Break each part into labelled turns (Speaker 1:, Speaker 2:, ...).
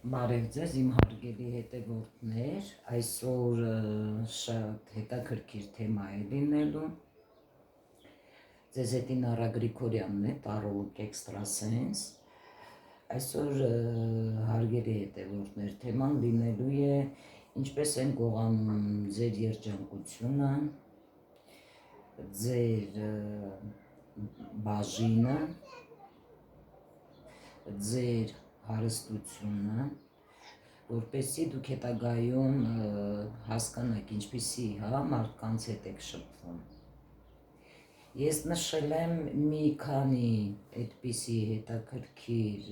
Speaker 1: Բարև ձեզ իմ հարգելի հետևորդներ, այսօր շատ հետաքրքիր թեմա է լինելու, ձեզ հետ Ինարա Գրիգորյանն է, տարոլոգ էքստրասենս, այսօր հարգելի հետևորդներ թեման լինելու է ինչպես են գողանում ձեր երջանկությունը, ձեր բաժինը, ձեր հարստությունը, որպեսզի դուք հետագայում հասկանաք ինչպիսի մարդկանց հետ եք շփվում։ Ես նշել եմ մի քանի այդպիսի հետաքրքիր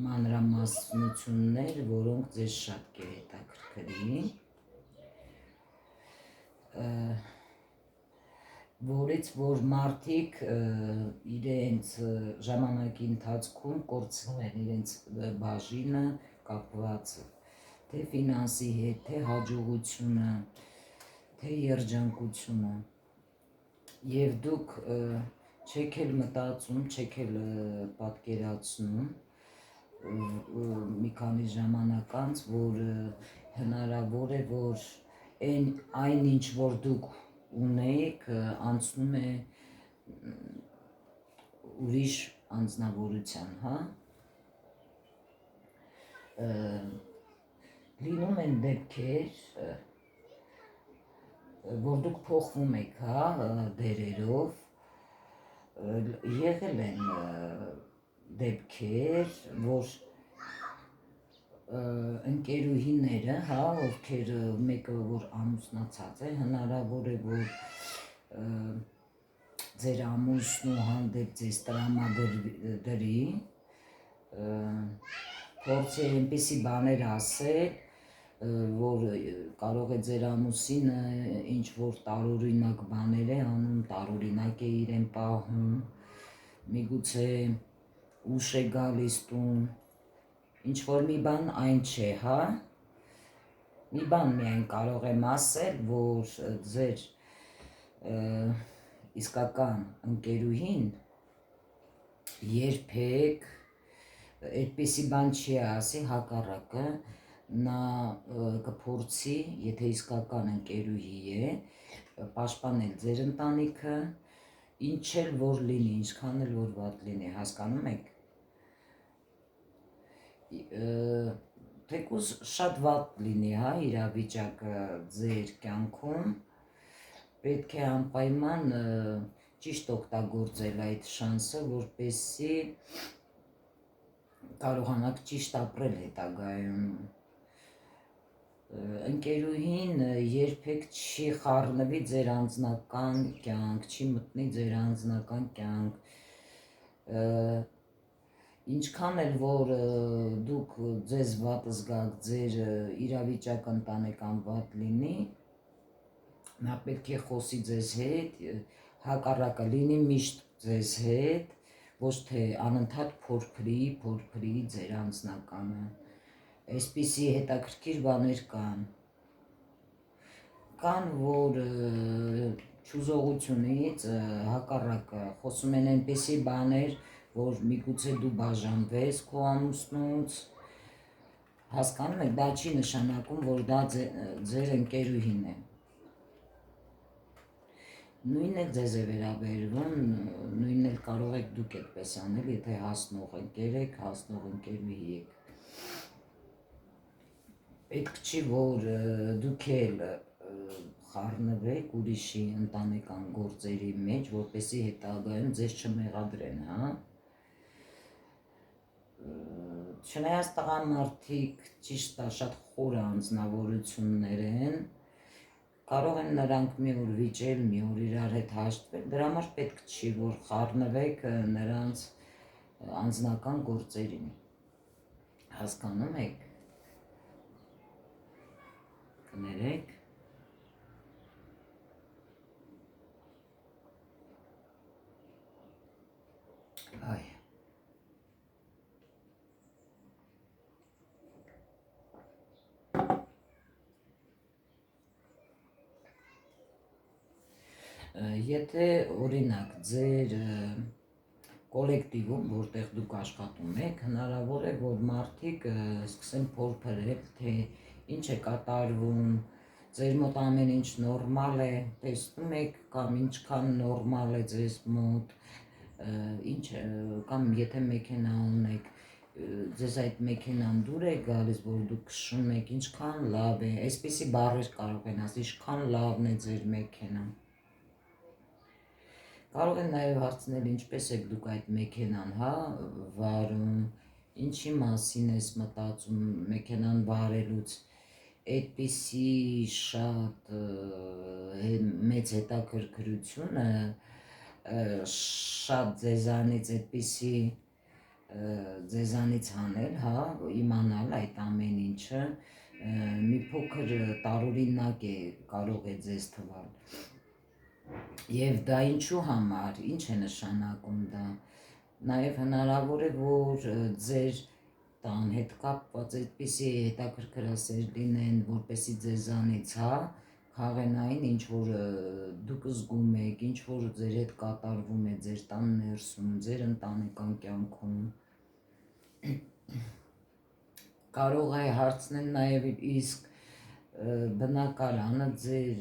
Speaker 1: մանրամասնություններ, որոնք ձեզ շատ կհետաքրքրի, որից որ մարդիկ իրենց ժամանակի ընթացքում կորցնում են իրենց բաժինը կապված թե ֆինանսի հետ, թե հաջողությունը, թե երջանկությունը, եւ դուք չեք էլ մտածում, չեք էլ պատկերացնում մի քանի ժամանակ անց, որ հնարավոր է, որ այն ինչ որ դուք ունեիք անցնում է ուրիշ անձնավորության, լինում են դեպքեր, որ դուք փոխվում եք, դերերով, եղել են դեպքեր, որ ընկերուհիները, ովքեր մեկը որ ամուսնացած է, հնարավոր է որ ձեր ամուսնու հանդեպ ձեզ տրամադրի, փորձի այնպիսի բաներ ասել, որ կարող է ձեր ամուսինը ինչ որ տարօրինակ բաներ է անում, տարօրինակ է իրեն պահում, միգուցե ուշ է գալիս տուն, ինչ որ մի բան այն չէ, մի բան միայն կարող եմ ասել, որ ձեր իսկական ընկերուհին երբեք այդպիսի բան չի ասի, հակառակը նա կփորձի, եթե իսկական ընկերուհի է, պաշտպանել ձեր ընտանիքը, ինչ էլ որ լինի, ինչքան էլ որ վատ լինի, հասկանում եք, թեկուզ շատ վատ լինի, իրավիճակը ձեր կյանքում, պետք է անպայման ճիշտ օգտագործել այդ շանսը, որպեսզի կարողանաք ճիշտ ապրել հետագայում։ Ընկերուհին երբեք չի խառնվի ձեր անձնական կյանք, չի մտնի ձեր անձնական կյանք, ինչքան էլ որ դուք ձեզ վատ զգաք, ձեր իրավիճակը ընտանեկան վատ լինի, նա պետք է խոսի ձեզ հետ, հակառակը լինի միշտ ձեզ հետ, ոչ թե անընդհատ փորփրի ձեր անձնականը, այսպիսի հետաքրքիր բաներ կան, որ չուզողությունից հակառակը խոսում են այնպիսի բաներ, որ միգուցե դու բաժանվես քո ամուսնուց, հասկանում եք, դա չի նշանակում, որ դա ձեր ընկերուհին է, նույնն էլ ձեզ է վերաբերվում, նույնն էլ կարող եք դուք այդպես անել, եթե հասնող ընկեր եք, հասնող ընկերուհի եք, պետք չի, որ դուք էլ խառնվեք ուրիշի ընտանեկան գործերի մեջ, որպեսզի հետագայում ձեզ չմեղադրեն, Չնայած տղամարդիկ ճիշտ է շատ խոր անձնավորություններ են, կարող են նրանք մի օր վիճել, մի օր իրար հետ հաշտվել, դրա համար պետք չի, որ խառնվեք նրանց անձնական գործերին, հասկանում եք, կներեք, Եթե օրինակ ձեր կոլեկտիվում, որտեղ դուք աշխատում եք, հնարավոր է, որ մարդիկ սկսեն փորփրել, թե ինչ է կատարվում, ձեր մոտ ամեն ինչ նորմալ է, տեսնում եք, կամ ինչքան նորմալ է ձեզ մոտ, ինչ կամ եթե մեքենա ունեք, ձեզ այդ մեքենան դուր է գալիս, որ դուք քշում եք, ինչքան լավ է, այսպիսի բառեր կարող են ասել, ինչքան լավն է ձեր մեքենան։ Կարող են նաև հարցնել, ինչպես եք դուք այդ մեքենան, վարում, ինչի մասին ես մտածում մեքենան վարելուց, այդպիսի շատ մեծ հետաքրքրությունը, շատ ձեզանից այդպիսի ձեզանից հանել, իմանալ այդ ամեն ինչը, մի փոքր տարօրինակ է կարող է ձեզ թվալ։ Եվ դա ինչու համար, ինչ է նշանակում դա, նաև հնարավոր է, որ ձեր տան հետ կապված այդպիսի հետաքրքրասեր լինեն, որպեսզի ձեզանից, քաղենային ինչ որ դուք զգում եք, ինչ որ ձեր հետ կատարվում է ձեր տան ներսում, ձեր ընտանեկան կյանքում։ Կարող է հարցնել նաև իսկ բնակարանը ձեր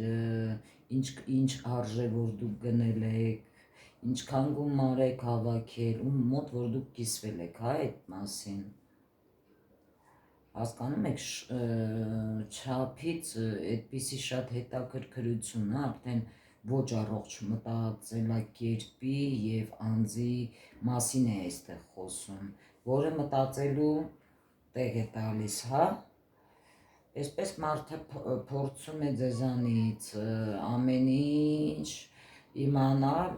Speaker 1: ինչ արժե որ դուք գնել եք, ինչքան գումար եք հավաքել, ում մոտ որ դուք կիսվել եք, այդ մասին։ Հասկանում եք, չափից այդպիսի շատ հետաքրքրություն, արդեն ոչ առողջ մտածելակերպի եւ անձի մասին է այստեղ խոսում, որը մտածելու տեղ է տալիս, Այսպես մարդը փորձում է ձեզանից ամեն ինչ իմանալ,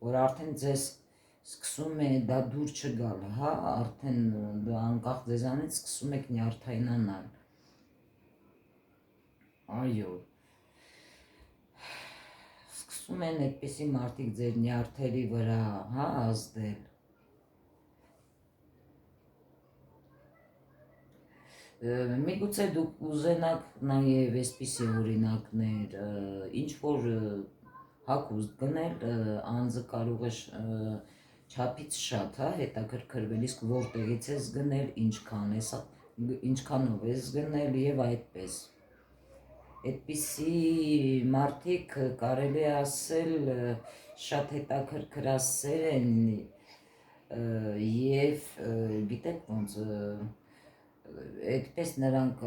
Speaker 1: որ արդեն ձեզ սկսում է դա դուր չգալ, արդեն անկախ ձեզանից սկսում եք նյարդայնանալ։ Այո, սկսում են այդպիսի մարդիկ ձեր նյարդերի վրա, ազդել։ Միգուցե դուք ուզենաք նաև այսպիսի օրինակներ, ինչ որ հագուստ գնել, անձը կարող է չափից շատ, հետաքրքրվել, իսկ որտեղից ես գնել, ինչքանով ես գնել եւ այդպես։ Այդպիսի մարդիկ կարելի է ասել շատ հետաքրքրասեր են եւ գիտեք ոնց այդպես նրանք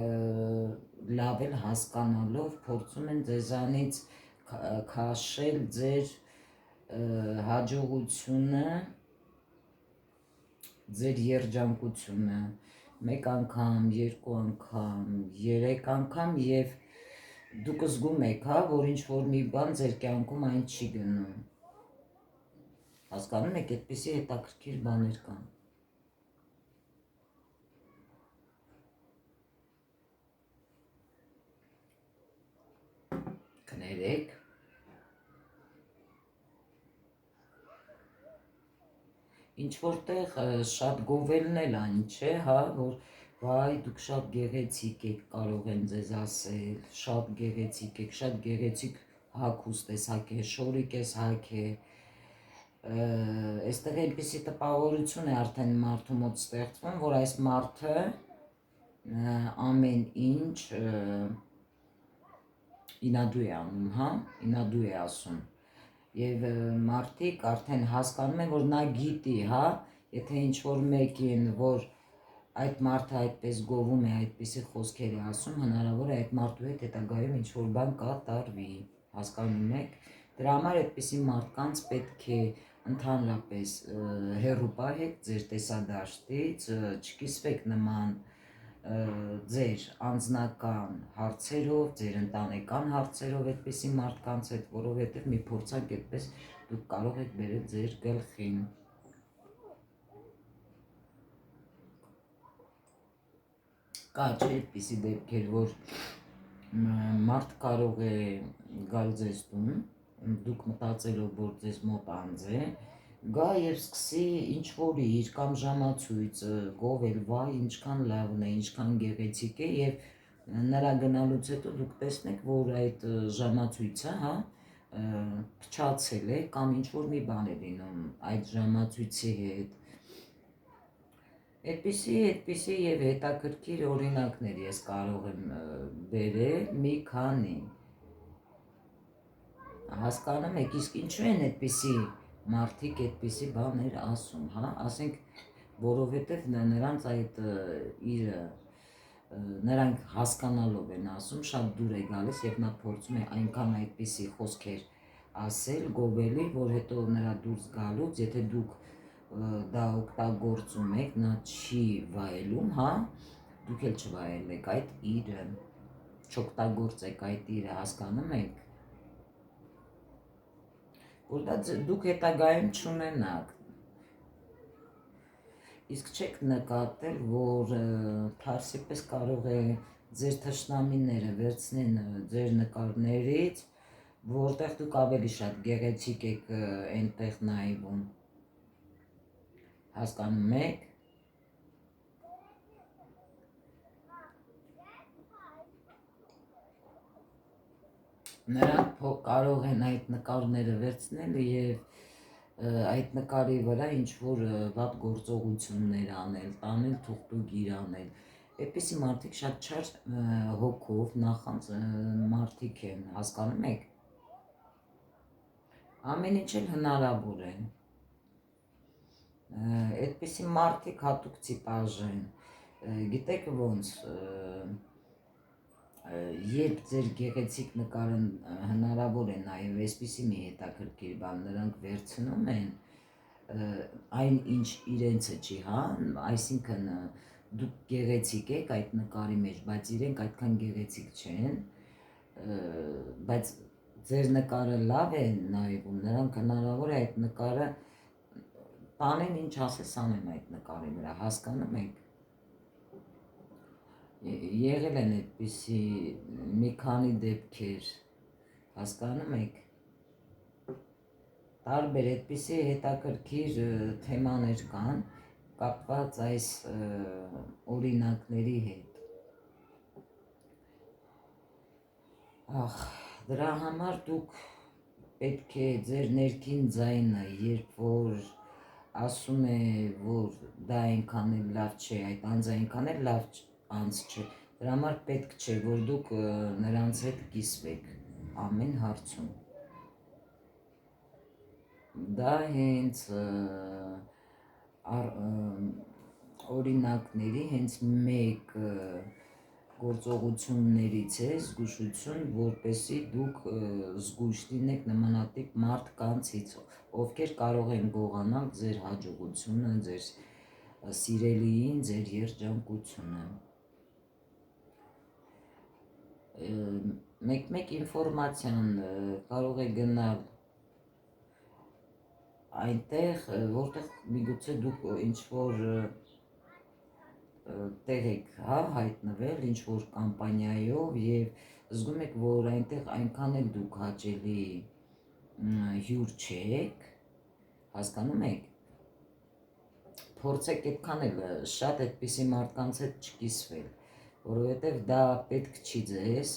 Speaker 1: լավ էլ հասկանալով փորձում են ձեզանից քաշել ձեր հաջողությունը, ձեր երջանկությունը, մեկ անգամ, երկու անգամ, երեք անգամ եւ դուք զգում եք, որ ինչ որ մի բան ձեր կյանքում այն չի գնում։ Հասկանում եք, այդպիսի հետաքրքիր բաներ կան։ Կներեք։ Ինչ որտեղ շատ գովելն էլ այն չէ, որ վայ դուք շատ գեղեցիկ եք, կարող են ձեզ ասել, շատ գեղեցիկ եք, շատ գեղեցիկ հագուստ ես հագել, շորիկ ես հագել։ Այստեղ այնպիսի տպավորություն է արդեն մարդու մոտ ստեղծվում, որ այս մարդը ամեն ինչ ինադու է անում, ինադու է ասում։ Եվ մարդիկ արդեն հասկանում են, որ նա գիտի, եթե ինչ որ մեկին, որ այդ մարդը այդպես գովում է, այդպիսի խոսքեր է ասում, հնարավոր է այդ մարդու հետ հետագայում ինչ որ բան կատարվի, հասկանում եք։ Դրա համար այդպիսի մարդկանց պետք է ընդհանրապես հեռու պահեք ձեր տեսադաշտից, չկիսվեք նման ձեր անձնական հարցերով, ձեր ընտանեկան հարցերով այդպիսի մարդկանց հետ, որովհետև մի փորձանք այդպես դուք կարող եք բերել ձեր գլխին։ Կա չէ այդպիսի դեպքեր, որ մարդ կարող է գալ ձեզ տուն, դուք մտածելով, որ ձեզ մոտ անձ է, գա եւ սկսի ինչ որ իր կամ ժամացույց գովել, վայ ինչքան լավն է, ինչքան գեղեցիկ է եւ նրա գնալուց հետո դուք տեսնեք, որ այդ ժամացույցը, փչացել է կամ ինչ որ մի բան է լինում այդ ժամացույցի հետ։ Այդպիսի եւ հետաքրքիր օրինակներ ես կարող եմ բերել մի քանի։ Հասկանում եք, իսկ ինչու են այդպիսի մարդիկ այդպիսի բաներ ասում, հա, ասենք, որովհետեւ նրանց այդ նրանք հասկանալով են ասում, շատ դուր է գալիս եւ նա փորձում է այնքան այդպիսի խոսքեր ասել, գովելի, որ հետո նրա դուրս գալուց, եթե դուք դա օգտագործում եք, նա չի վայելում, հա, դուք էլ չվայելեք այդ իրը, չօգտագործեք այդ իրը, հասկանում եք, որ դա դուք հետագայում չունենաք։ Իսկ չեք նկատել, որ թարսի պես կարող է ձեր թշնամիները վերցնեն ձեր նկարներից, որտեղ դուք ավելի շատ գեղեցիկ եք այնտեղ նայվում, հասկանում եք։ Նրանք կարող են այդ նկարները վերցնել եւ այդ նկարի վրա ինչ որ վատ գործողություններ անել, տանել թուղթուգիր անել։ Այդպիսի մարդիկ շատ չար հոգով նախանց մարդիկ են, հասկանում եք։ Ամեն ինչ էլ հնարավոր է։ Այդպիսի մարդիկ հատուկ տիպաժ են։ Գիտեք ոնց, երբ ձեր գեղեցիկ նկարը հնարավոր է նաև այսպիսի մի հետաքրքիր բան, նրանք վերցնում են այն ինչ իրենցը չի, հա, այսինքն դուք գեղեցիկ եք այդ նկարի մեջ, բայց իրենք այդքան գեղեցիկ չեն, բայց ձեր նկարը լավ է նայվում, նրանք հնարավոր է այդ նկարը տանեն, ինչ ասես անեն այդ նկարի վրա, հասկանում եք։ Եղել են այդպիսի մի քանի դեպքեր, հասկանում եք։ Տարբեր այդպիսի հետաքրքիր թեմաներ կան կապված այս օրինակների հետ։ Ախ, դրա համար դուք պետք է ձեր ներքին ձայնը, երբ որ ասում է, որ դա այնքան էլ լավ չէ, այդ անձը այնքան էլ լավ անձ չէ, դրա համար պետք չէ, որ դուք նրանց հետ կիսվեք ամեն հարցում։ Դա հենց օրինակների հենց մեկ գործողություններից է զգուշություն, որպեսզի դուք զգույշ լինեք նմանատիպ մարդկանցից, ովքեր կարող են գողանալ ձեր հաջողությունը, ձեր սիրելիին, ձեր երջանկությունը։ Մեկ ինֆորմացիան կարող է գնալ այնտեղ, որտեղ միգուցե դուք ինչ-որ տեղ եք, հա, հայտնվել ինչ-որ կամպանիայով եւ զգում եք, որ այնտեղ այնքան էլ դուք հաճելի հյուր չեք, հասկանում եք, փորձեք այդքան էլ շատ այդպիսի մարդկանց հետ չկիսվել, որովհետև դա պետք չի ձեզ,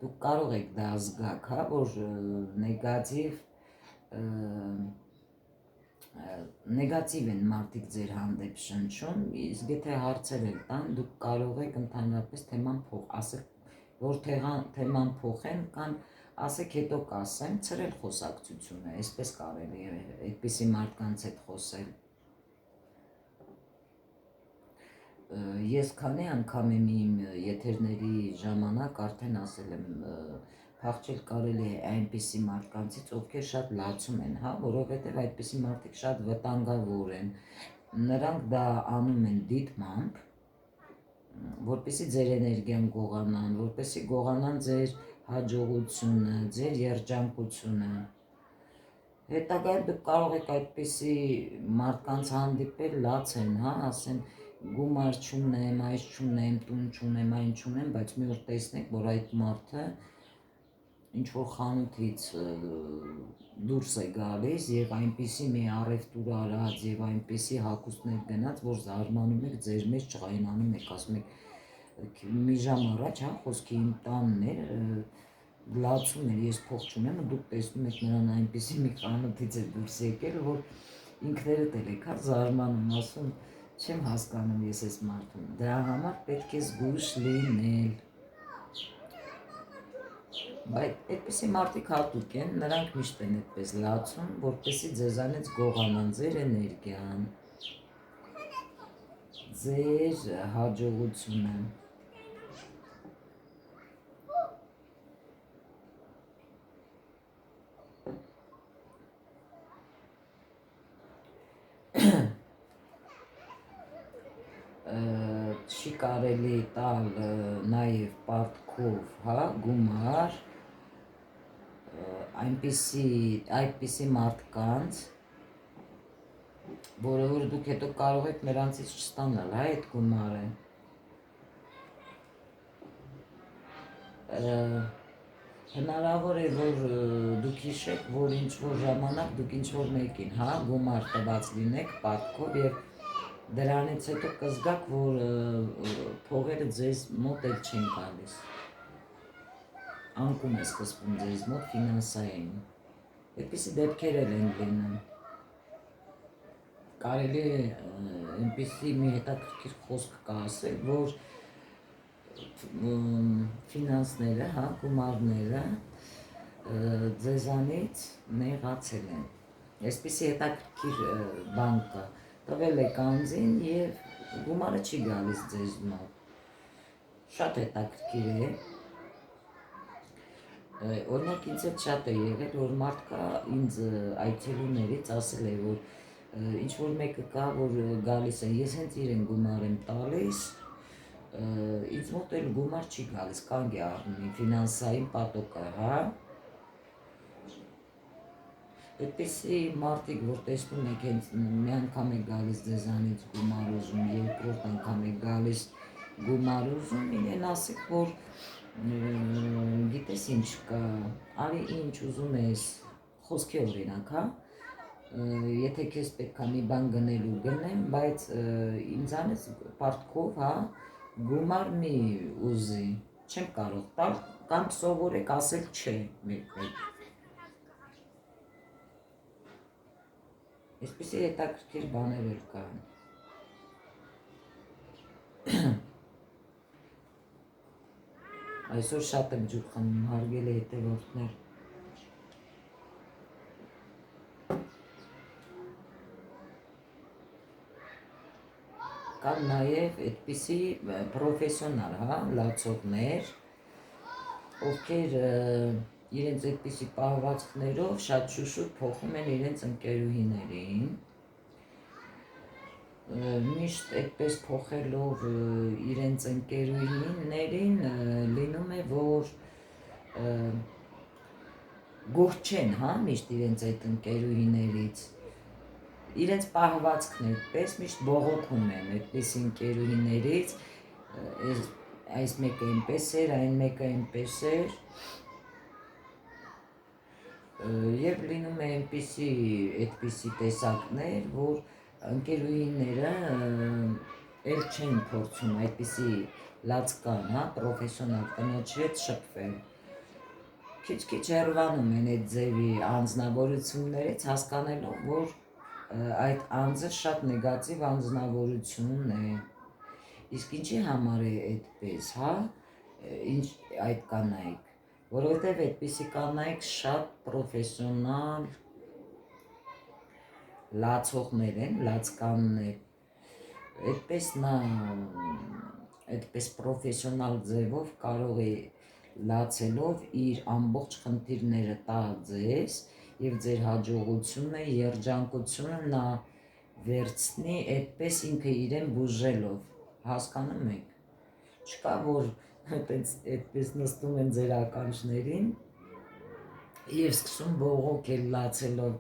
Speaker 1: դուք կարող եք դա զգաք, հա, որ նեգատիվ են մարդիկ ձեր հանդեպ շնչում, իսկ եթե հարցեր են տան, դուք կարող եք ընդհանրապես թեման ասել, որ թեման փոխեն կամ ասեք հետո կասեմ, ցրել խոսակցությունը, այսպես կարելի է այդպիսի մարդկանց հետ խոսել։ Ես քանի անգամ եմ իմ եթերների ժամանակ արդեն ասել եմ, փախչել կարելի է այնպիսի մարդկանցից, ովքեր շատ լացում են, հա, որովհետև այդպիսի մարդիկ շատ վտանգավոր են, նրանք դա անում են դիտմամբ, որպեսզի ձեր էներգիան գողանան, որպեսզի գողանան ձեր հաջողությունը, ձեր երջանկությունը։ Հետագայում դուք կարող եք այդպիսի մարդկանց հանդիպել, լացեն, հա, ասեն գումար չունեմ, այս չունեմ, տուն չունեմ, այն չունեմ, բայց մի օր տեսնեք, որ այդ մարդը ինչ-որ խանութից դուրս է գալիս եւ այնպիսի մի առևտուր արած եւ այնպիսի հագուստներ գնաց, որ զարմանում եք, ձեր մեջ ջղայնանում եք, ասում եք մի ժամ առաջ, հա, խոսքի իմ տանն էր, լացում էր, ես փող չունեմ, դուք տեսնում եք նրան այնպեսի մի խանութից է դուրս եկել, որ ինքներդ էլ եք զարմանում, ասում չեմ հասկանում ես այս մարդուն, դրա համար պետք է զգույշ լինել։ Բայց այդպեսի մարդիկ հատուկ են, նրանք միշտ են այդպես լացում, որպեսզի ձեզանից գողանան ձեր էներգիան, ձեր հաջողությունը։ Չի կարելի տալ նաև պարտքով, հա, գումար այդպիսի մարդկանց, որ դուք հետո կարող եք նրանցից չստանալ, հա, այդ գումարը։ Հնարավոր է, որ դուք հիշեք, որ ինչ-որ ժամանակ դուք ինչ-որ մեկին, հա, գումար տված լինեք պարտքով և դրանից հետո կզգաք, որ փողերը ձեզ մոտ էլ չեն գալիս, անկում է սկսվում ձեզ մոտ ֆինանսային, այդպիսի դեպքեր էլ են լինում, կարելի է այնպիսի մի հետաքրքիր խոսք կա ասել, որ ֆինանսները, հա, գումարները ձեզանից նեղացել են, այսպիսի հետաքրքիր բան կա, տվել եք անձին և գումարը չի գալիս ձեզ մոտ, շատ հետաքրքիր է, օրինակ ինձ հետ շատ է եղել, որ մարդկա ինձ այցելուներից ասել է, որ ինչ-որ մեկը կա, որ գալիս է, ես հենց իրեն գումար եմ տալիս, ինձ մոտ էլ գումար չի գալիս, կանգ է առնում ֆինանսային պատոկը, հա, այդպիսի մարդիկ, որ տեսնում եք, հենց մի անգամ է գալիս ձեզանից գումար ուզում, երկրորդ անգամ է գալիս գումար ուզում, իրեն ասեք, որ գիտես ինչ կա, արի ինչ ուզում ես, խոսքի օրինակ, հա, եթե քեզ պետք է մի բան գնելու գնեմ, բայց ինձանից պարտքով, հա, գումար մի ուզի, չեմ կարող տալ, կամ սովորեք ասել չէ մեկ-մեկ։ Այսպիսի հետաքրքիր բաներ էլ կան։ Այսօր շատ եմ ջուր խմում, հարգելի հետևորդներ։ Կան նաև այդպիսի պրոֆեսիոնալ, հա, լացողներ, ովքեր իրենց այդպիսի պահվածքներով շատ շուշուտ փոխում են իրենց ընկերուհիներին, միշտ այդպես փոխելով իրենց ընկերուհիներին լինում է, որ գոհ չեն, հա, միշտ իրենց այդ ընկերուհիներից, իրենց պահվածքն այդպես միշտ բողոքում են այդպիսի ընկերուհիներից, այս մեկը այնպես էր, այն մեկը այնպես էր, և լինում է այդպիսի տեսակներ, որ ընկերուհիները էլ չեն փորձում այդպիսի լացկան, հա, պրոֆեսիոնալ կնոջ հետ շփվել, քիչ-քիչ հեռվանում են այդ ձևի անձնավորություններից, հասկանելով, որ այդ անձը շատ նեգատիվ անձնավորություն է, իսկ ինչի համար է այդպես, հա, այդ կանայք, որովհետև այդպիսի կանայք շատ պրոֆեսիոնալ լացողներ են, լացկաններ, այդպես նա այդպես պրոֆեսիոնալ ձևով կարող է լացելով իր ամբողջ խնդիրները տա ձեզ և ձեր հաջողությունը, երջանկությունը նա վերցնի այդպես ինքը իրեն բուժելով, հասկանում եք, չկա որ այդպես նստում են ձեր ականջներին և սկսում բողոքել լացելով,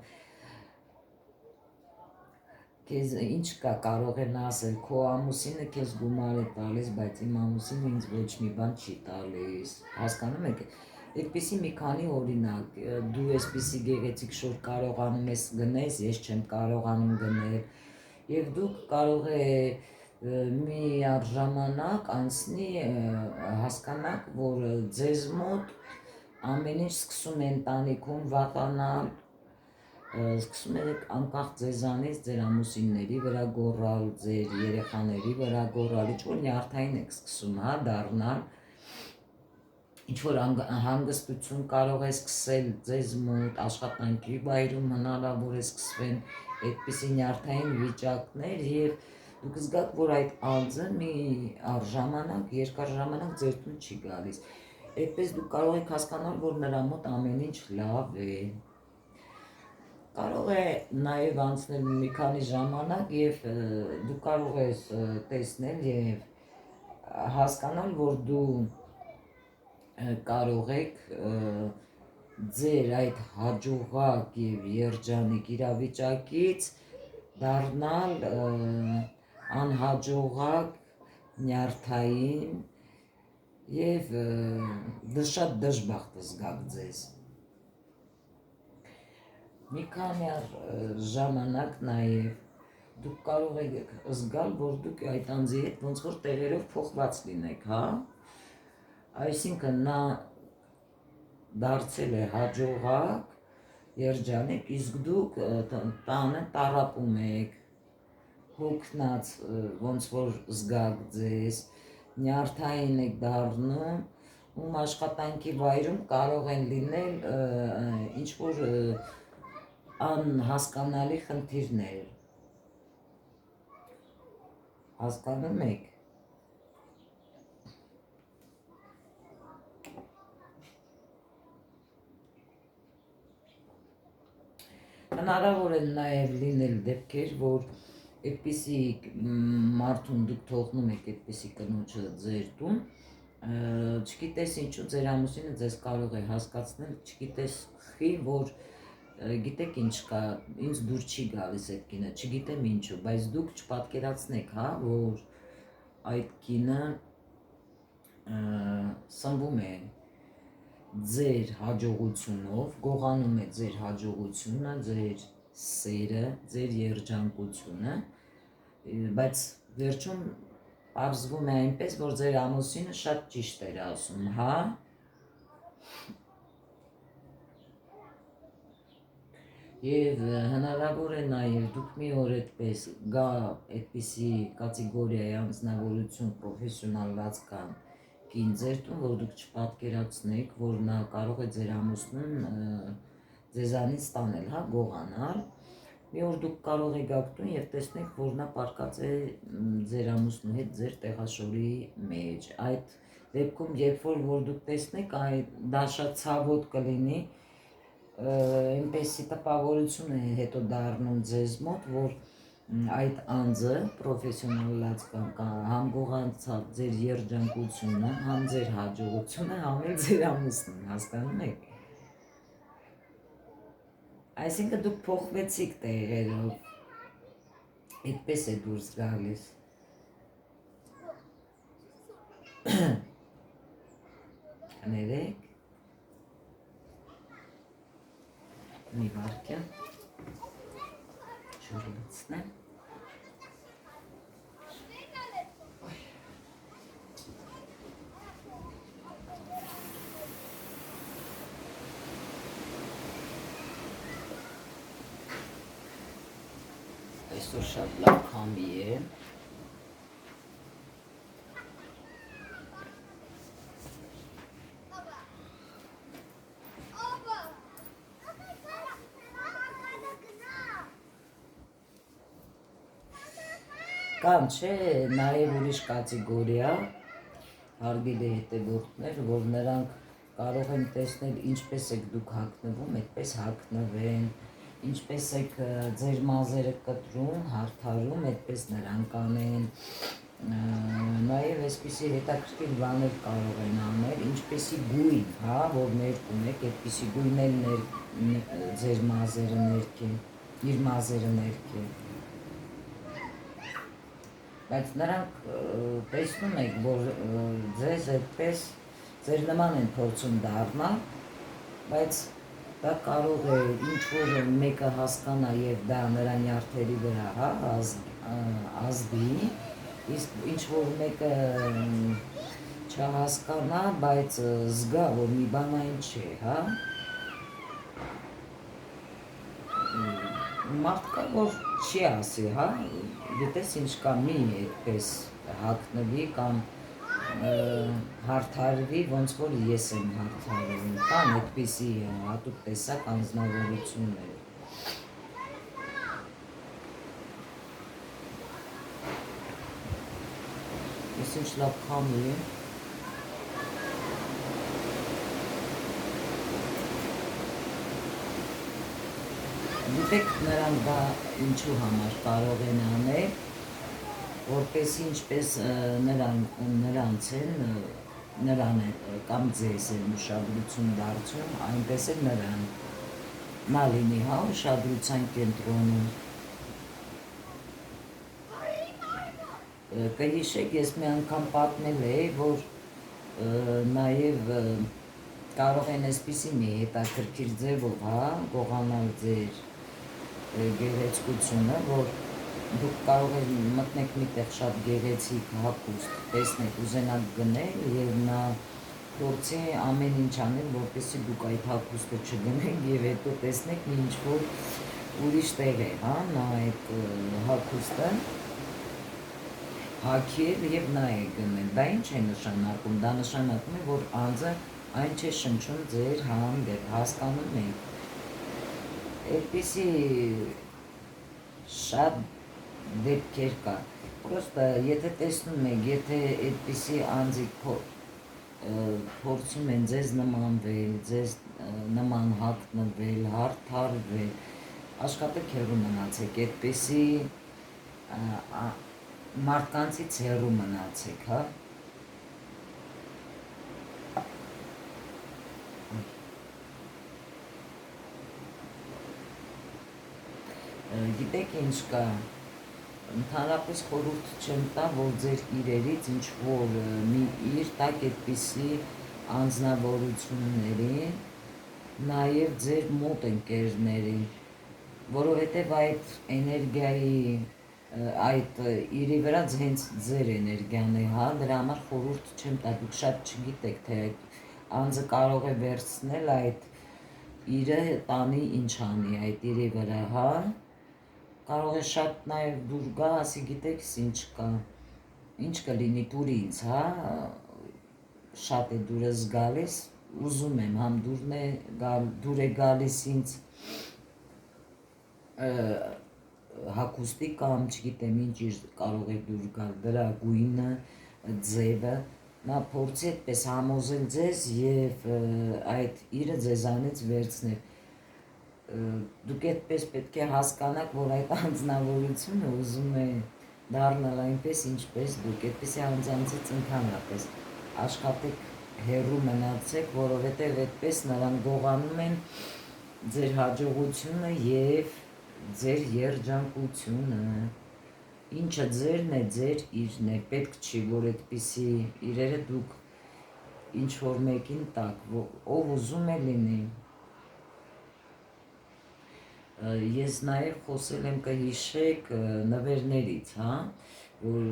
Speaker 1: քեզ ինչ կա կարող են ասել, քո ամուսինը քեզ գումար է տալիս, բայց իմ ամուսինը ինձ ոչ մի բան չի տալիս, հասկանում եք, այդպիսի մի քանի օրինակ, դու այսպիսի գեղեցիկ շոր կարողանում ես գնես, ես չեմ կարողանում գնել, և դուք կարող է մի ժամանակ անցնի, հասկանաք, որ ձեզ մոտ ամեն ինչ սկսում է ընտանիքում վախանալ, սկսում եք անկախ ձեզանից ձեր ամուսինների վրա գոռալ, ձեր երեխաների վրա գոռալ, ինչ-որ նյարդային եք սկսում, հա, դառնալ, ինչ-որ հանգստություն կարող է սկսել ձեզ մոտ, աշխատանքի վայրում հնարավոր է սկսվեն այդպիսի նյարդային վիճակներ և դուք զգաք, որ այդ անձը մի ժամանակ, երկար ժամանակ ձեր տուն չի գալիս, այդպես դուք կարող եք հասկանալ, որ նրա մոտ ամեն ինչ լավ է, կարող է նաև անցնել մի քանի ժամանակ և դու կարող ես տեսնել և հասկանալ, որ դու կարող եք ձեր այդ հաջողակ և երջանիկ իրավիճակից դառնալ անհաջողակ, նյարդային և շատ դժբախտ զգաք ձեզ։ Մի քանի ժամանակ նաև դուք կարող եք զգալ, որ դուք այդ անձի հետ ոնց որ տեղերով փոխված լինեք, հա։ Այսինքն նա դարձել է հաջողակ, երջանիկ, իսկ դուք տանը տառապում եք, հոգնած ոնց որ զգաք ձեզ, նյարդային եք դառնում, ում աշխատանքի վայրում կարող են լինել ինչ-որ անհասկանալի խնդիրներ, հասկանում եք։ Հնարավոր է նաև լինել դեպքեր, որ այդպիսի մարդուն դուք թողնում եք այդպիսի կնոջը ձեր տուն, չգիտես ինչու ձեր ամուսինը ձեզ կարող է հասկացնել, չգիտես խի, որ գիտեք ինչ կա, ինձ դուր չի գալիս այդ կինը, չգիտեմ ինչու, բայց դուք չպատկերացնեք, հա, որ այդ կինը սնվում է ձեր հաջողությունով, գողանում է ձեր հաջողությունը, ձեր սերը, ձեր երջանկությունը, բայց վերջում պարզվում է այնպես, որ ձեր ամուսինը շատ ճիշտ էր ասում, հա։ Եվ հնարավոր է նաև դուք մի օր այդպես գա այդպիսի կատեգորիայի անձնավորություն պրոֆեսիոնալված կան կին ձեր տուն, որ դուք չպատկերացնեք, որ նա կարող է ձեր ամուսնուն ձեզանից ստանել, հա, գողանալ, մի օր դուք կարող եք գաք տուն և տեսնեք, որ նա պառկած է ձեր ամուսնու հետ ձեր տեղաշորի մեջ, այդ դեպքում, երբ որ դուք տեսնեք, դա շատ ցավոտ կլինի, այնպեսի տպավորություն է հետո դառնում ձեզ մոտ, որ այդ անձը պրոֆեսիոնալած համ գողացավ ձեր երջանկությունը, համ ձեր հաջողությունը, համ էլ ձեր ամուսնուն, հասկանում եք։ Այսինքն դուք փոխվեցիք տեղերով, այդպես է դուրս գալիս։ Ներեք, մի վարկյան, ջուր լցնեմ։ Այսօր շատ լավ քամի է։ Կան չէ, նաև ուրիշ կատեգորիա, հարգելի հետևորդներ, որ նրանք կարող են տեսնել ինչպես եք դուք հագնվում, այդպես հագնվեն, ինչպես եք ձեր մազերը կտրում, հարդարում, այդպես նրանք անեն, նաև այսպիսի հետաքրքիր բաներ կարող են անել, ինչպեսի գույն, հա, որ ներկում եք, այդպիսի գույնել ձեր մազերը ներքեն, իր մազերը ներքեն, բայց նրանք տեսնում եք, որ ձեզ այդպես ձեր նման են փորձում դառնալ, բայց դա կարող է ինչ-որ մեկը հասկանա և դա նրա նյարդերի վրա, հա, ազդի, իսկ ինչ-որ մեկը չհասկանա, բայց զգա, որ մի բան այն չէ, հա։ Մարդկա, որ չի ասի, հա, գիտես ինչ կա, մի այդպես հագնվի կամ հարթարվի, ոնց որ ես եմ հարթարվում, կան այդպիսի հատուկ տեսակ անձնավորություններ։ Ես ինչ լավ քամի է։ Գիտեք նրան դա ինչու համար կարող են անել, որպես ինչպես նրանց են, նրան կամ ձեզ են ուշադրություն դարձում, այնպես է նրան, նա լինի, հա, ուշադրության կենտրոնում։ Կհիշեք, ես մի անգամ պատմել էի, որ նաև կարող են այսպիսի մի հետաքրքիր ձևով, հա, գողանալ ձեր գեղեցկությունը, որ դուք կարող եք մտնեք միտեղ շատ գեղեցիկ հագուստ, տեսնեք, ուզենաք գնել եւ նա փորձի ամեն ինչ անել, որպեսզի դուք այդ հագուստը չգնեք եւ հետո տեսնեք ինչ որ ուրիշ տեղ է, հա, նա այդ հագուստը հագել եւ նա է գնել։ Դա ինչ է նշանակում։ Դա նշանակում է, որ անձը այն չէ շնչում ձեր հանդեպ, հասկանում եք։ Այդպիսի շատ դեպքեր կա։ Պրոստը եթե տեսնում եք, եթե այդպիսի անձիկ փորձում են ձեզ նմանվել, ձեզ նման հագնվել, հարթարվել, աշխատեք հեռու մնացեք, այդպիսի մարդկանցից հեռու մնացեք, հա։ Գիտեք ինչ կա, ընդհանրապես խորհուրդ չեմ տա, որ ձեր իրերից ինչ որ մի իր տակ այդպիսի անձնավորությունների, նաև ձեր մոտ ընկերներին, որովհետև այդ էներգիայի այդ իրի վրա հենց ձեր էներգիան է, հա, դրա համար խորհուրդ չեմ տա, դուք շատ չգիտեք, թե այդ անձը կարող է վերցնել այդ իրը տանի ինչ անի այդ իրի վրա, հա, կարող է շատ նաև դուր գա, ասի գիտեք ինչ կա, ինչ կլինի դուր ինձ, հա, շատ է դուրս գալիս, ուզում եմ, համ դուր է գալիս ինձ հագուստի կամ չգիտեմ ինչ իր կարող է դուր գալ, դրա գույնը, ձևը, նա փորձի այդպես համոզել ձեզ եւ այդ իրը ձեզանից վերցնել։ Դուք այդպես պետք է հասկանաք, որ այդ անձնավորությունը ուզում է դառնալ այնպես, ինչպես դուք, այդպեսի անձանցից ընդհանրապես աշխատեք հեռու մնացեք, որովհետեւ այդպես նրան գողանում են ձեր հաջողությունը եւ ձեր երջանկությունը, ինչը ձերն է, ձեր իրն է, պետք չի, որ այդպիսի իրերը դուք ինչ-որ մեկին տակ, ով ուզում է լինի։ Ես նաև խոսել եմ, կհիշեք, նվերներից, հա, որ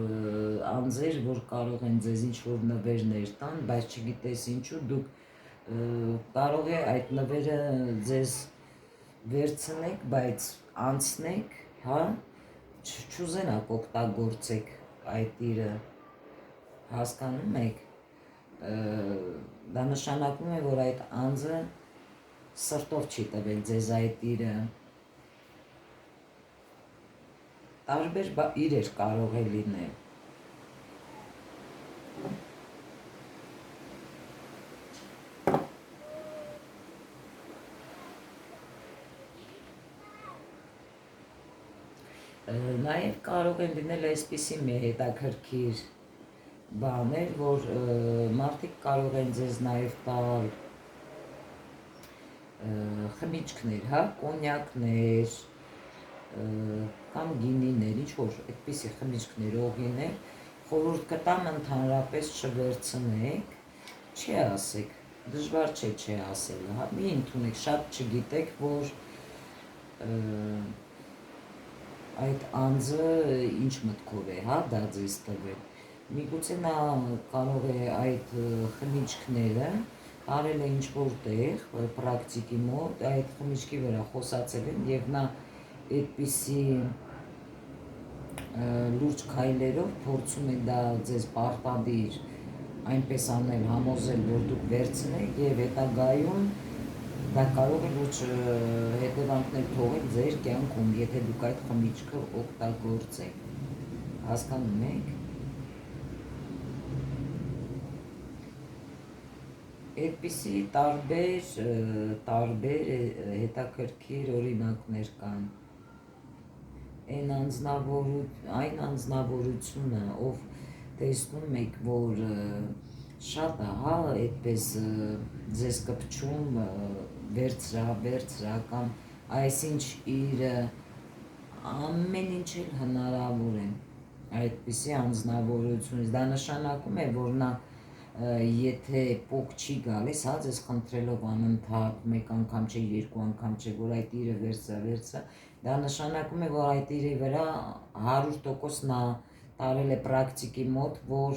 Speaker 1: անձեր, որ կարող են ձեզ ինչ-որ նվերներ տան, բայց չգիտես ինչու, դուք կարող է այդ նվերը ձեզ վերցնեք, բայց անցնեք, հա, չուզենաք օգտագործեք այդ իրը, հասկանում եք, դա նշանակում է, որ այդ անձը սրտով չի տվել ձեզ այդ իրը, տարբեր իրեր կարող է լինել։ Նաև կարող են լինել այսպիսի մի հետաքրքիր բաներ, որ մարդիկ կարող են ձեզ նաև տալ խմիչքներ, հա, կոնյակներ կամ գինիներ, ինչ որ այդպիսի խմիչքներ, օղիներ, խորհուրդ կտամ ընդհանրապես չվերցնեք, չի ասեք, դժվար չէ ասելը, հա, մի ընդունեք, շատ չգիտեք, որ այդ անձը ինչ մտքով է, հա, դա ձեզ տվել, Միգուցե նա կարող է այդ խմիչքները արել է ինչ-որ տեղ, պրակտիկի մոտ, այդ խմիչքի վրա խոսացել են և նա այդպիսի լուրջ քայլերով փորձում է դա ձեզ պարտադիր այնպես անել, համոզել, որ դուք վերցնեք և հետագայում դա կարող է լուրջ հետևանքներ թողել ձեր կյանքում, եթե դուք այդ խմիչքը օգտագործեք, հասկանում եք։ Այդպիսի տարբեր հետաքրքիր օրինակներ կան։ Այն անձնավորությունը, ով տեսնում եք, որ շատ է, հա, այդպես ձեզ կպչում, վերցրա կամ այսինչ իր ամեն ինչ էլ հնարավոր է այդպիսի անձնավորությունից, դա նշանակում է, որ նա եթե փոք չի գալիս, հա, ձեզ խնդրելով անընդհատ մեկ անգամ չէ, երկու անգամ չէ, որ այդ իրը վերցրա, դա նշանակում է, որ այդ իրի վրա 100% նա տարել է պրակտիկի մոտ, որ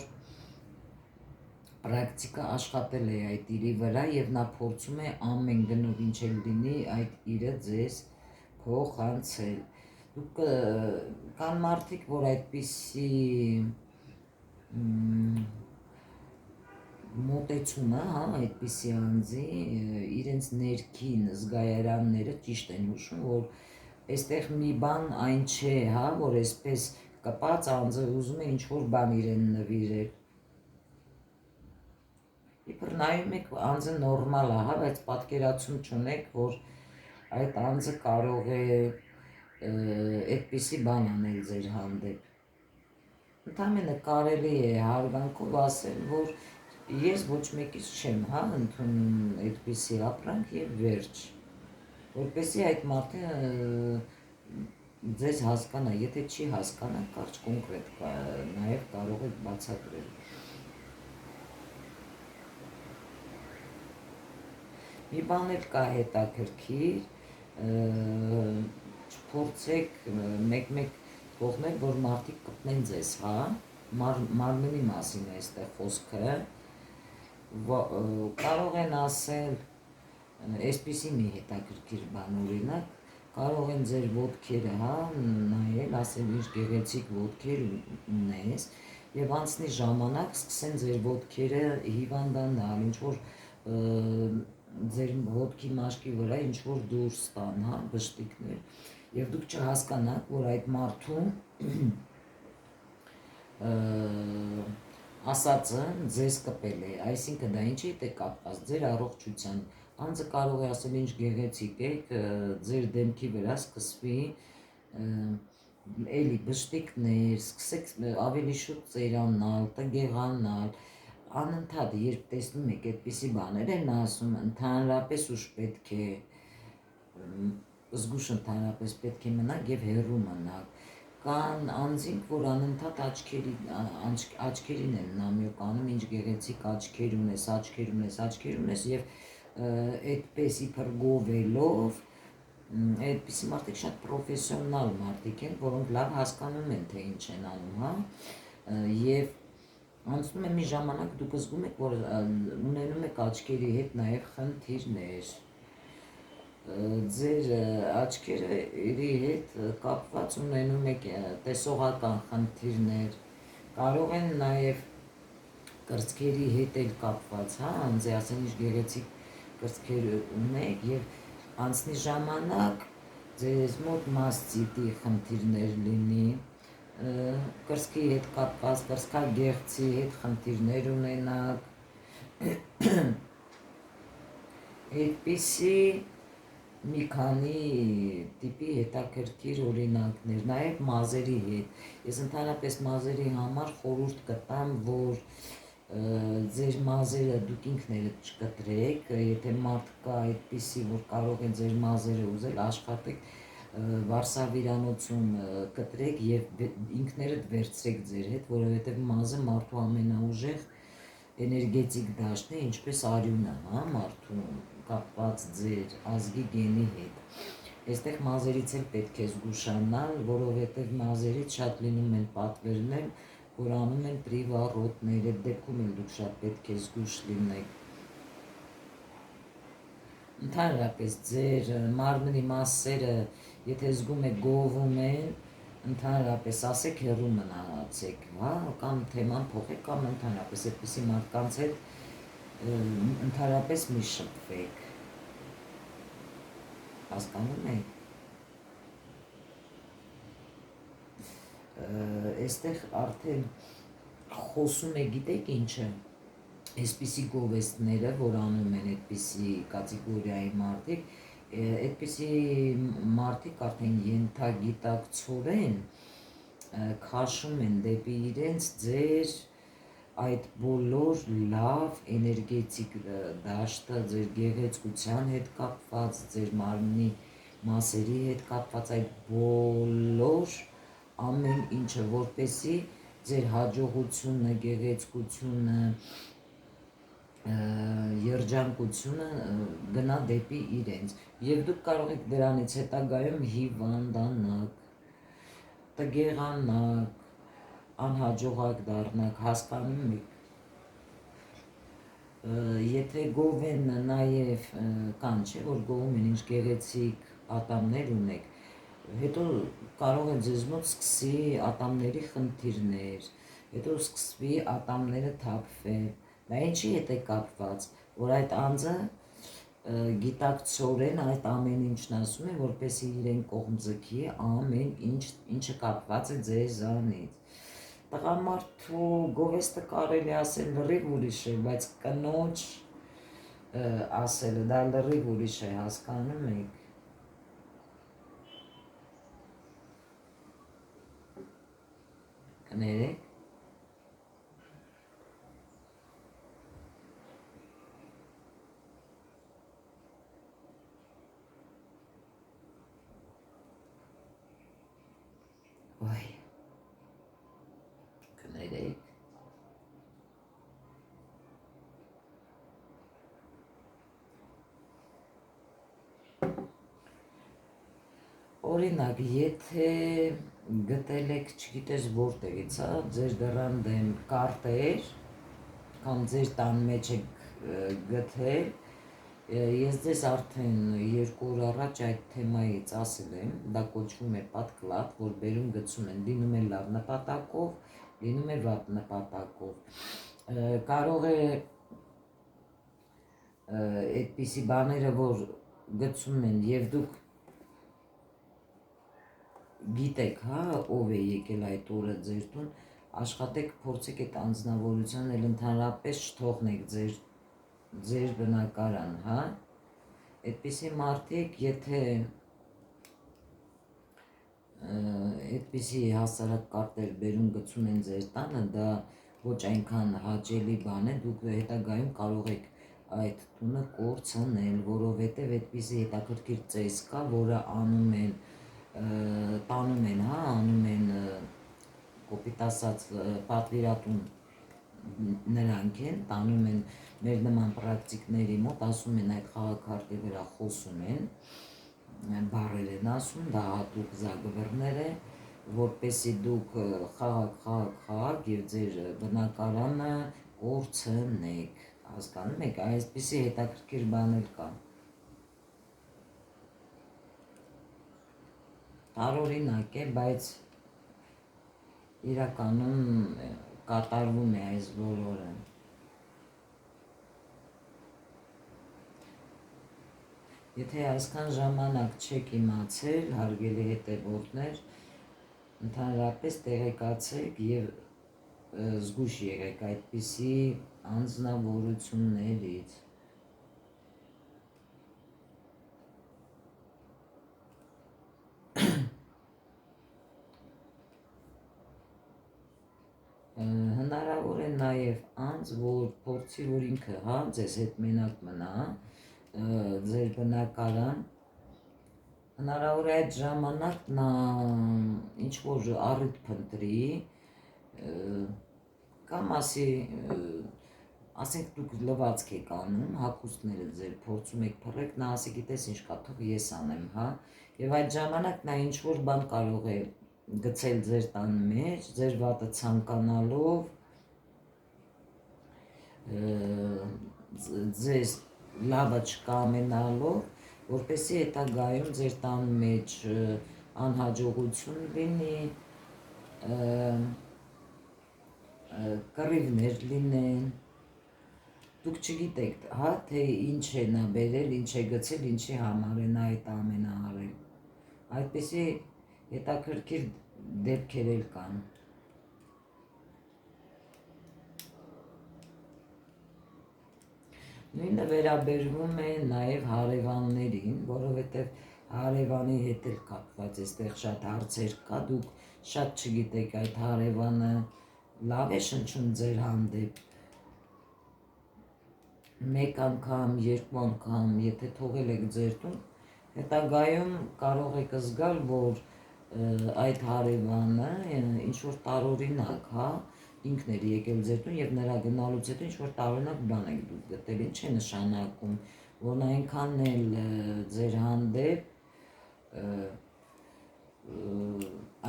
Speaker 1: պրակտիկա աշխատել է այդ իրի վրա և նա փորձում է ամեն գնով ինչ էլ լինի այդ իրը ձեզ փոխանցել։ Դուք կան մարդիկ, որ այդպիսի մոտեցումը, հա, այդպիսի անձի իրենց ներքին զգայարանները ճիշտ են հուշում, որ այստեղ մի բան այն չէ, հա, որ այսպես կպած անձը ուզում է ինչ-որ բան իրեն նվիրել։ Իբր նայում եք, անձը նորմալ է, հա, բայց պատկերացում չունեք, որ այդ անձը կարող է այդպիսի բան անել ձեր հանդեպ։ Ընդամենը կարելի է հարգանքով ասել, որ ես ոչ մեկից չեմ, հա, ընդունում այդպիսի ապրանք և վերջ, որպեսզի այդ մարդը ձեզ հասկանա, եթե չի հասկանա, կարճ կոնկրետ նաև կարող եք բացատրել։ Մի բան էլ կա հետաքրքիր, չփորձեք մեկ-մեկ թողնել, որ մարդիկ կպնեն ձեզ, հա, մարմնի մասին է այստեղ խոսքը, կարող են ասել, այսպիսի մի հետաքրքիր բան օրինակ, կարող են ձեր ոտքերը, հա, նայել, ասել ինչ գեղեցիկ ոտքեր ունես և անցնի ժամանակ սկսեն ձեր ոտքերը հիվանդանալ, ինչ-որ ձեր ոտքի մաշկի վրա ինչ-որ դուրս տան, հա, բշտիկներ և դուք չհասկանաք, որ այդ մարդու ասածը ձեզ կպել է, այսինքն դա ինչի հետ է կապված, ձեր առողջության, անձը կարող է ասել ինչ գեղեցիկ եք, ձեր դեմքի վրա սկսվի էլի բշտիկներ, սկսեք ավելի շուտ ծերանալ, տգեղանալ, անընդհատ երբ տեսնում եք այդպիսի բաներ են ասում, ընդհանրապես ուժ պետք է, զգույշ ընդհանրապես պետք է մնաք և հեռու մնաք։ Կան անձինք, որ անընդհատ աչքերին են նամյոկ անում, ինչ գեղեցիկ աչքեր ունես և այդպես իբր գովելով, այդպիսի մարդիկ շատ պրոֆեսիոնալ մարդիկ են, որոնք լավ հասկանում են, թե ինչ են անում, հա, և անցնում է մի ժամանակ, դուք զգում եք, որ ունենում եք աչքերի հետ նաև խնդիրներ, ձեր աչքերի հետ կապված ունենում եք տեսողական խնդիրներ, կարող են նաև կրծքերի հետ էլ կապված, հա, անձի ասեն ինչ գեղեցիկ կրծքեր ունեք և անցնի ժամանակ ձեզ մոտ մաստիտի խնդիրներ լինի, կրծքի հետ կապված, կրծքագեղձի հետ խնդիրներ ունենաք, այդպիսի մի քանի տիպի հետաքրքիր օրինակներ, նաև մազերի հետ, ես ընդհանրապես մազերի համար խորհուրդ կտամ, որ ձեր մազերը դուք ինքներդ չկտրեք, եթե մարդ կա այդպիսի, որ կարող է ձեր մազերը ուզել, աշխատեք վարսավիրանոցում կտրեք և ինքներդ վերցրեք ձեր հետ, որովհետև մազը մարդու ամենաուժեղ էներգետիկ դաշտն է, ինչպես արյունը, հա, մարդու կապված ձեր ազգի գենի հետ։ Այստեղ մազերից էլ պետք է զգուշանալ, որովհետև մազերից շատ լինում են պատվերներ, որ անում են պրիվառոտներ, այդ դեպքում էլ դուք շատ պետք է զգույշ լինեք։ Ընդհանրապես ձեր մարմնի մասերը, եթե զգում եք գովում են, ընդհանրապես ասեք հեռու մնացեք, հա, կամ թեման փոխեք, կամ ընդհանրապես այդպիսի մարդկանց հետ ընդհանրապես մի շփվեք, հասկանում եք։ Այստեղ արդեն խոսում է, գիտեք ինչը, այսպիսի գովեստները, որ անում են այդպիսի կատեգորիայի մարդիկ, այդպիսի մարդիկ արդեն ենթագիտակցորեն քաշում են դեպի իրենց ձեր այդ բոլոր լավ էներգետիկ դաշտը, ձեր գեղեցկության հետ կապված, ձեր մարմնի մասերի հետ կապված այդ բոլոր ամեն ինչը, որպեսի ձեր հաջողությունը, գեղեցկությունը, երջանկությունը գնա դեպի իրենց, եւ դուք կարող եք դրանից հետագայում հիվանդանաք, տգեղանաք, անհաջողակ դառնաք, հասկանում եք։ Եթե գով են նաև կան, չէ, որ գովում են ինչ գեղեցիկ ատամներ ունեք, հետո կարող է ձեզ մոտ սկսի ատամների խնդիրներ, հետո սկսվի ատամները թափվել, դա ինչի հետ է կապված, որ այդ անձը գիտակցորեն այդ ամեն ինչն ասում է, որպեսզի իրեն կողմ ձգի ամեն ինչը կապված է ձեզանից։ Տղամարդու գովեստը կարելի ասել լրիվ ուրիշ է, բայց կնոջ ասելը դա լրիվ ուրիշ է, հասկանում եք։ Կներեք։ Ոյ, կներեք։ Օրինակ, եթե գտել եք, չգիտես որտեղից, հա, ձեր դռան դեմ կարտեր, կամ ձեր տան մեջ եք գտել, ես ձեզ արդեն 2 օր առաջ այդ թեմայից ասել եմ, դա կոչվում է պատկլատ, որ բերում գցում են, լինում է լավ նպատակով, լինում է վատ նպատակով, կարող է այդպիսի բաները, որ գցում են եւ դուք գիտեք, հա, ով է եկել այդ օրը ձեր տուն, աշխատեք, փորձեք այդ անձնավորության էլ ընդհանրապես չթողնեք ձեր բնակարան, հա, այդպիսի մարդիկ, եթե այդպիսի հասարակ կարտեր բերում գցում են ձեր տանը, դա ոչ այնքան հաճելի բան է, դուք հետագայում կարող եք այդ տունը կորցնել, որովհետև այդպիսի հետաքրքիր ծես կա, որը տանում են, հա, անում են կոպիտ ասած պատվիրատուն նրանք են, տանում են մեր նման պրակտիկների մոտ, ասում են այդ խաղաքարտի վրա խոսում են, բառեր են ասում, դա հատուկ զագվռներ է, որպեսի դուք խաղաք եւ ձեր բնակարանը կորցնեք, հասկանում եք, այսպիսի հետաքրքիր բաներ կա։ Տարօրինակ է, բայց իրականում կատարվում է այս բոլորը։ Եթե այսքան ժամանակ չեք իմացել, հարգելի հետևորդներ, ընդհանրապես տեղեկացեք եւ զգույշ եղեք այդպիսի անձնավորություններից։ Հնարավոր է նաև անձ, որ փորձի, որ ինքը, հա, ձեզ հետ մենակ մնա, ձեր բնակարան, հնարավոր է այդ ժամանակ նա ինչ-որ առիթ փնտրի, կամ ասենք դուք լվացք եք անում, հագուստները ձեր փորձում եք փռեք, նա ասի գիտես ինչ կա, թող ես անեմ, հա, եւ այդ ժամանակ նա ինչ-որ բան կարող է գցել ձեր տան մեջ, ձեր վատը ցանկանալով ձեզ լավը չկամենալով, որպեսզի հետագայում ձեր տան մեջ անհաջողություն լինի, կռիվներ լինեն, դուք չգիտեք, հա, թե ինչ է նա բերել, ինչ է գցել, ինչի համար է նա այդ ամենը արել։ Այդպիսի հետաքրքիր դեպքեր էլ կան։ Նույնը վերաբերվում է նաև հարևաններին, որովհետև հարևանի հետ էլ կապված այստեղ շատ հարցեր կա, դուք շատ չգիտեք այդ հարևանը լավ է շնչում ձեր հանդեպ, մեկ անգամ, երկու անգամ, եթե թողել եք ձեր տուն, հետագայում կարող եք զգալ, որ այդ հարևանը ինչ-որ տարօրինակ, հա, ինքն էր եկել ձեր տուն և նրա գնալուց հետո ինչ-որ տարօրինակ բան եք դուք գտել, ինչ է նշանակում, որ նա այնքան էլ ձեր հանդեպ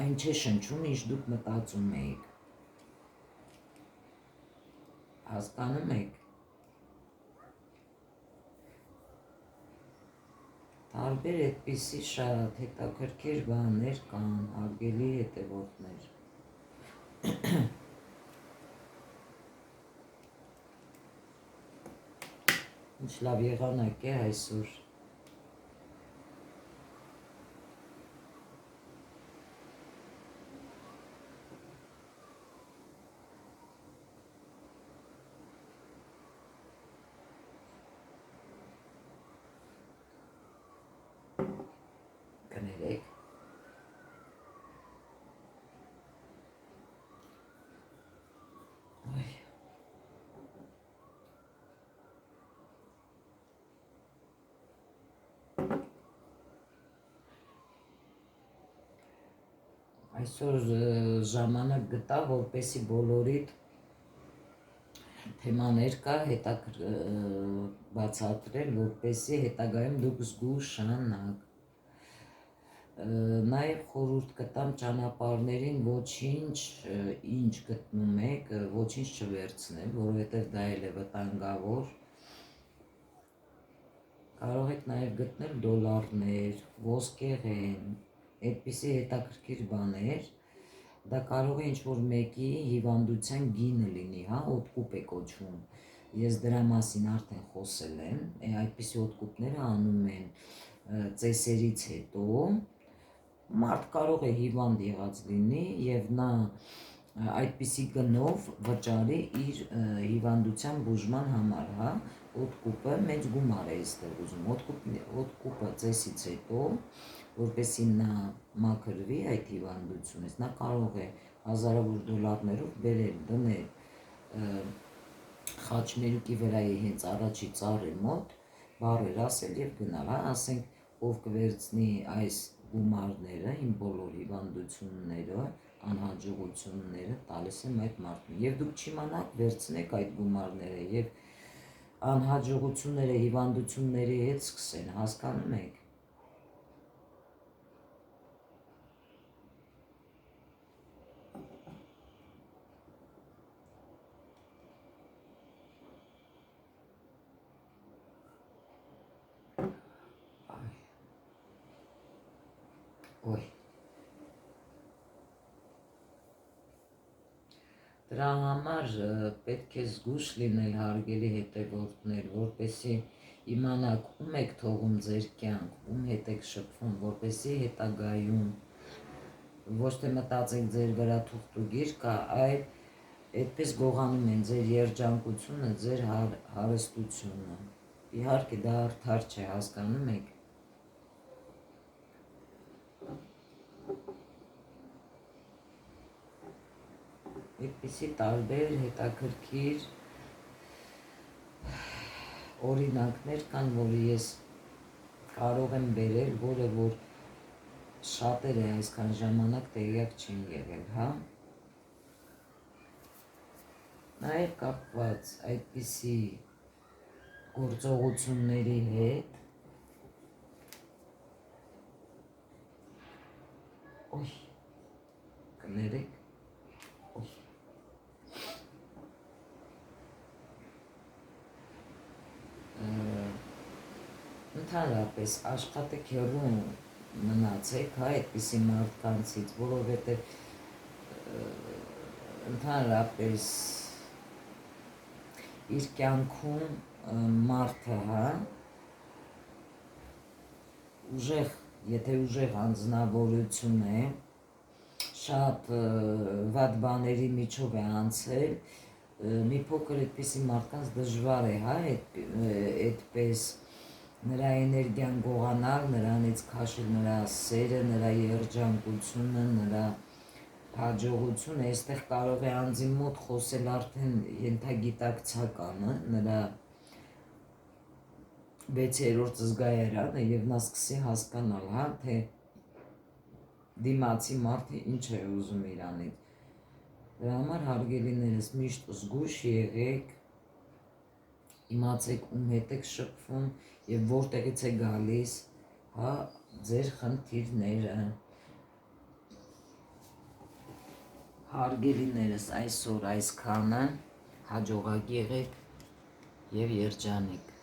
Speaker 1: այն չէ շնչում, ինչ դուք մտածում էիք, հասկանում եք։ Տարբեր այդպիսի շատ հետաքրքիր բաներ կան, հարգելի հետևորդներ։ Ինչ լավ եղանակ է այսօր։ Կներեք։ Այսօր ժամանակ գտա, որպեսի բոլորիդ թեմաներ կա բացատրել, որպեսի հետագայում դուք զգուշանաք։ Նաև խորհուրդ կտամ ճանապարհներին ոչինչ, ինչ գտնում եք, ոչինչ չվերցնել, որովհետև դա էլ է վտանգավոր։ Կարող եք նաև գտնել դոլարներ, ոսկեղեն, այդպիսի հետաքրքիր բաներ, դա կարող է ինչ-որ մեկի հիվանդության գինը լինի, հա, օդկուպ է կոչվում, ես դրա մասին արդեն խոսել եմ, այդպիսի օդկուպները անում են ծեսերից հետո, մարդ կարող է հիվանդ եղած լինի և նա այդպիսի գնով վճարի իր հիվանդության բուժման համար, հա, օդկուպը մեծ գումար է այստեղ ուզում, օդկուպը ծեսից հետո, որպեսի նա մաքրվի այդ հիվանդությունից, նա կարող է հազարավոր դոլարներով բերել, դնել խաչմերուկի վրայի հենց առաջի ծառի մոտ, բառեր ասել և գնալ, հա, ասենք, ով կվերցնի այս գումարները, իմ բոլոր հիվանդությունները, անհաջողությունները տալիս եմ այդ մարդուն, և դուք չիմանաք, վերցնեք այդ գումարները և անհաջողությունները հիվանդությունների հետ սկսեն, հասկանում եք։ Ոյ։ Դրա համար պետք է զգույշ լինել, հարգելի հետևորդներ, որպեսզի իմանաք ում եք թողում ձեր կյանք, ում հետ եք շփվում, որպեսզի հետագայում ոչ թե մտածեք ձեր վրա թուղթուգիր կա, այլ այդպես գողանում են ձեր երջանկությունը, ձեր հարստությունը։ Իհարկե դա արդար չէ, հասկանում եք։ Այդպիսի տարբեր հետաքրքիր օրինակներ կան, որը ես կարող եմ բերել, որը որ շատերը այսքան ժամանակ տեղյակ չեն եղել, հա։ Նաև կապված այդպիսի գործողությունների հետ, կներեք։ Ընդհանրապես աշխատեք հեռու մնացեք, հա, այդպիսի մարդկանցից, որովհետև ընդհանրապես իր կյանքում մարդը, հա, եթե ուժեղ անձնավորություն է, շատ վատ բաների միջով է անցել, մի փոքր այդպիսի մարդկանց դժվար է, հա, այդպես նրա էներգիան գողանալ, նրանից քաշել նրա սերը, նրա երջանկությունը, նրա հաջողությունը, այստեղ կարող է անձի մոտ խոսել արդեն ենթագիտակցականը, նրա 6-րդ զգայարանը, եւ նա սկսի հասկանալ, հա, թե դիմացի մարդը ինչ է ուզում իրանից։ Դրա համար հարգելիներս միշտ զգույշ եղեք, իմացեք ում հետ եք շփվում եւ որտեղից է գալիս, հա, ձեր խնդիրները։ Հարգելիներս, այսօր այսքանը, հաջողակ եղեք եւ երջանիկ։